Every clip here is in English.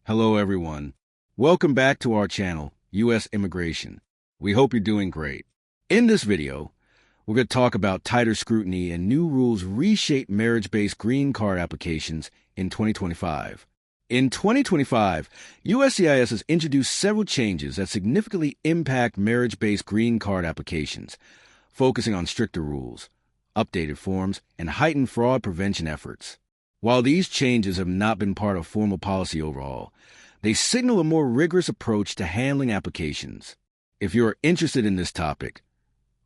Hello, everyone. Welcome back to our channel, U.S. Immigration. We hope you're doing great. In this video, we're going to talk about tighter scrutiny and new rules reshape marriage-based green card applications in 2025. In 2025, USCIS has introduced several changes that significantly impact marriage-based green card applications, focusing on stricter rules, updated forms, and heightened fraud prevention efforts. While these changes have not been part of formal policy overhaul, they signal a more rigorous approach to handling applications. If you are interested in this topic,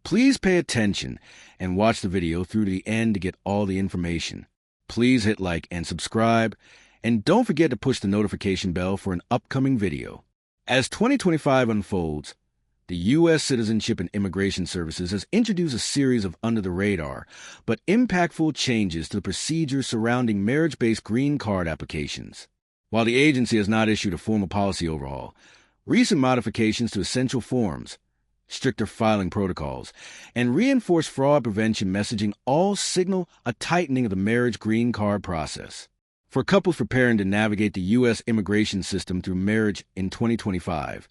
please pay attention and watch the video through to the end to get all the information. Please hit like and subscribe, and don't forget to push the notification bell for an upcoming video. As 2025 unfolds, the U.S. Citizenship and Immigration Services has introduced a series of under-the-radar but impactful changes to the procedures surrounding marriage-based green card applications. While the agency has not issued a formal policy overhaul, recent modifications to essential forms, stricter filing protocols, and reinforced fraud prevention messaging all signal a tightening of the marriage green card process. For couples preparing to navigate the U.S. immigration system through marriage in 2025,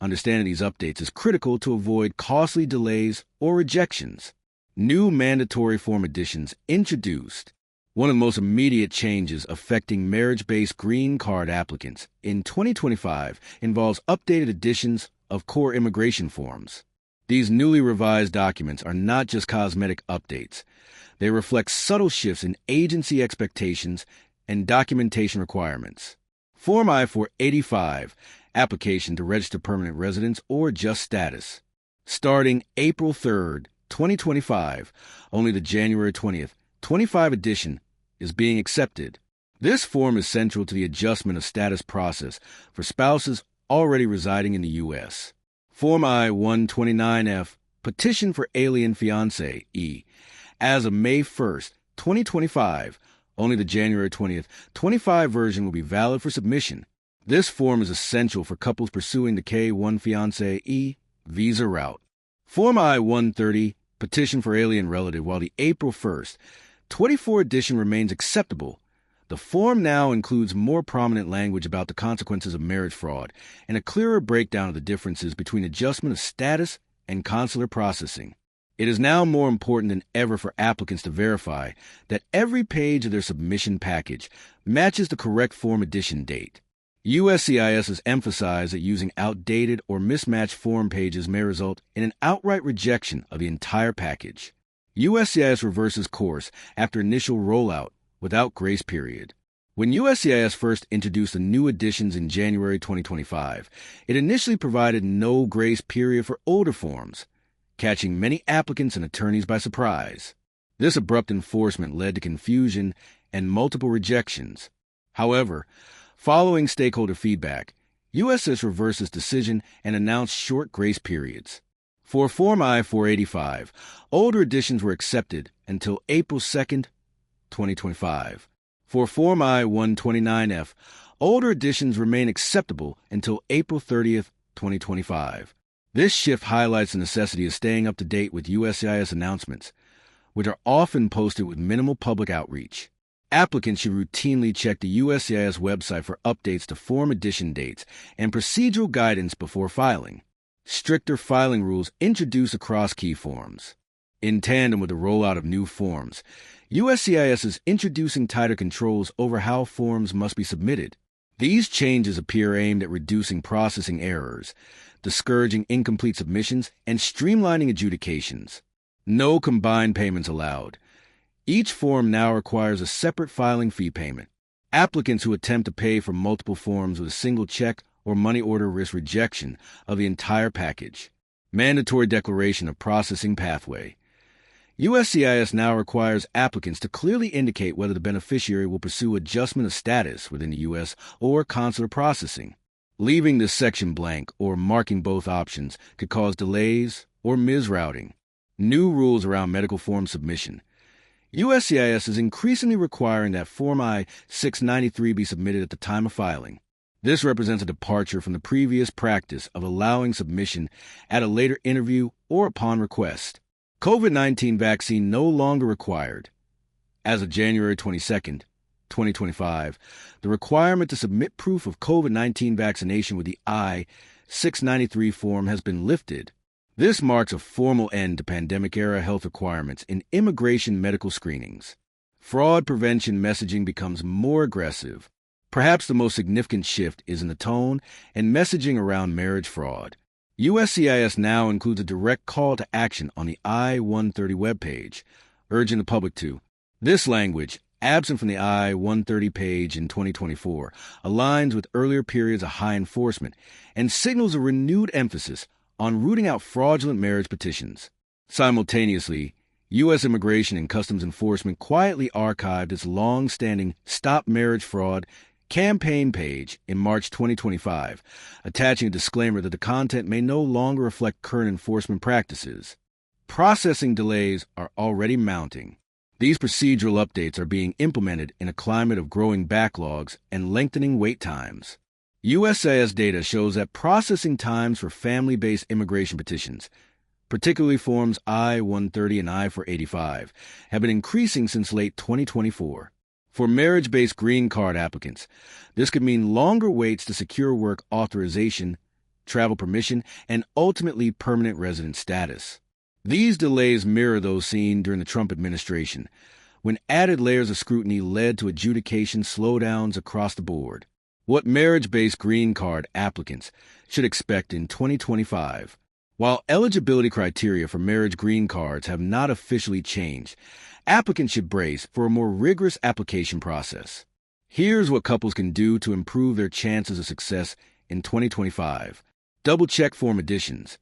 understanding these updates is critical to avoid costly delays or rejections. New mandatory form additions introduced. One of the most immediate changes affecting marriage-based green card applicants in 2025 involves updated editions of core immigration forms. These newly revised documents are not just cosmetic updates. They reflect subtle shifts in agency expectations and documentation requirements. Form I-485, application to register permanent residence or adjust status. Starting April 3rd, 2025, only the January 20th, 25 edition is being accepted. This form is central to the adjustment of status process for spouses already residing in the U.S. Form I-129F, petition for alien fiancé, E. As of May 1st, 2025, only the January 20th, 25 version will be valid for submission. This form is essential for couples pursuing the K-1 fiancé E visa route. Form I-130, petition for alien relative, while the April 1st, 24 edition remains acceptable. The form now includes more prominent language about the consequences of marriage fraud and a clearer breakdown of the differences between adjustment of status and consular processing. It is now more important than ever for applicants to verify that every page of their submission package matches the correct form addition date. USCIS has emphasized that using outdated or mismatched form pages may result in an outright rejection of the entire package. USCIS reverses course after initial rollout without grace period. When USCIS first introduced the new editions in January 2025, it initially provided no grace period for older forms, catching many applicants and attorneys by surprise. This abrupt enforcement led to confusion and multiple rejections. However, following stakeholder feedback, USCIS reversed its decision and announced short grace periods. For Form I-485, older editions were accepted until April 2nd, 2025. For Form I-129F, older editions remain acceptable until April 30th, 2025. This shift highlights the necessity of staying up to date with USCIS announcements, which are often posted with minimal public outreach. Applicants should routinely check the USCIS website for updates to form addition dates and procedural guidance before filing. Stricter filing rules introduced across key forms. In tandem with the rollout of new forms, USCIS is introducing tighter controls over how forms must be submitted. These changes appear aimed at reducing processing errors, discouraging incomplete submissions, and streamlining adjudications. No combined payments allowed. Each form now requires a separate filing fee payment. Applicants who attempt to pay for multiple forms with a single check or money order risk rejection of the entire package. Mandatory declaration of processing pathway. USCIS now requires applicants to clearly indicate whether the beneficiary will pursue adjustment of status within the U.S. or consular processing. Leaving this section blank or marking both options could cause delays or misrouting. New rules around medical form submission. USCIS is increasingly requiring that Form I-693 be submitted at the time of filing. This represents a departure from the previous practice of allowing submission at a later interview or upon request. COVID-19 vaccine no longer required. As of January 22nd, 2025, the requirement to submit proof of COVID-19 vaccination with the I-693 form has been lifted. This marks a formal end to pandemic-era health requirements in immigration medical screenings. Fraud prevention messaging becomes more aggressive. Perhaps the most significant shift is in the tone and messaging around marriage fraud. USCIS now includes a direct call to action on the I-130 webpage, urging the public to. This language, absent from the I-130 page in 2024, aligns with earlier periods of high enforcement and signals a renewed emphasis on rooting out fraudulent marriage petitions. Simultaneously, U.S. Immigration and Customs Enforcement quietly archived its long-standing Stop Marriage Fraud campaign page in March 2025, attaching a disclaimer that the content may no longer reflect current enforcement practices. Processing delays are already mounting. These procedural updates are being implemented in a climate of growing backlogs and lengthening wait times. USCIS data shows that processing times for family-based immigration petitions, particularly Forms I-130 and I-485, have been increasing since late 2024. For marriage-based green card applicants, this could mean longer waits to secure work authorization, travel permission, and ultimately permanent resident status. These delays mirror those seen during the Trump administration, when added layers of scrutiny led to adjudication slowdowns across the board. What marriage-based green card applicants should expect in 2025. While eligibility criteria for marriage green cards have not officially changed, applicants should brace for a more rigorous application process. Here's what couples can do to improve their chances of success in 2025. Double-check form additions.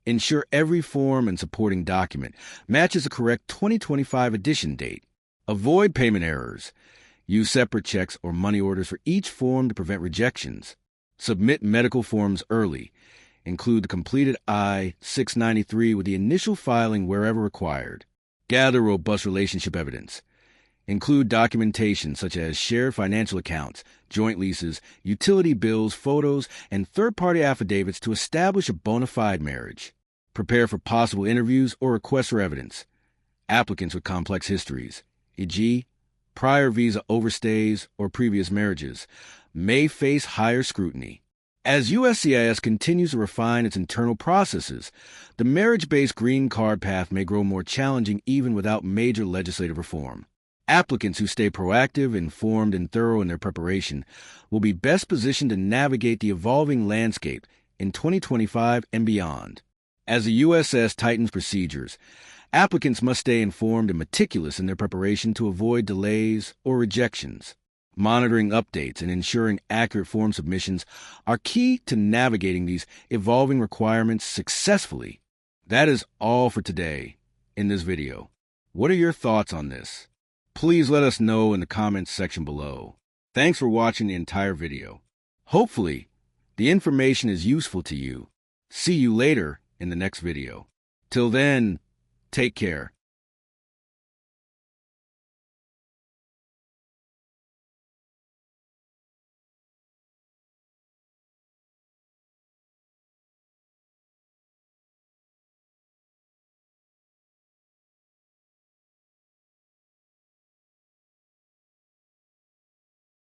Ensure every form and supporting document matches the correct 2025 addition date. Avoid payment errors. Use separate checks or money orders for each form to prevent rejections. Submit medical forms early. Include the completed I-693 with the initial filing wherever required. Gather robust relationship evidence. Include documentation such as shared financial accounts, joint leases, utility bills, photos, and third-party affidavits to establish a bona fide marriage. Prepare for possible interviews or requests for evidence. Applicants with complex histories, e.g., prior visa overstays or previous marriages, may face higher scrutiny. As USCIS continues to refine its internal processes, the marriage-based green card path may grow more challenging even without major legislative reform. Applicants who stay proactive, informed, and thorough in their preparation will be best positioned to navigate the evolving landscape in 2025 and beyond. As the USCIS tightens procedures, applicants must stay informed and meticulous in their preparation to avoid delays or rejections. Monitoring updates and ensuring accurate form submissions are key to navigating these evolving requirements successfully. That is all for today in this video. What are your thoughts on this? Please let us know in the comments section below. Thanks for watching the entire video. Hopefully, the information is useful to you. See you later in the next video. Till then, take care.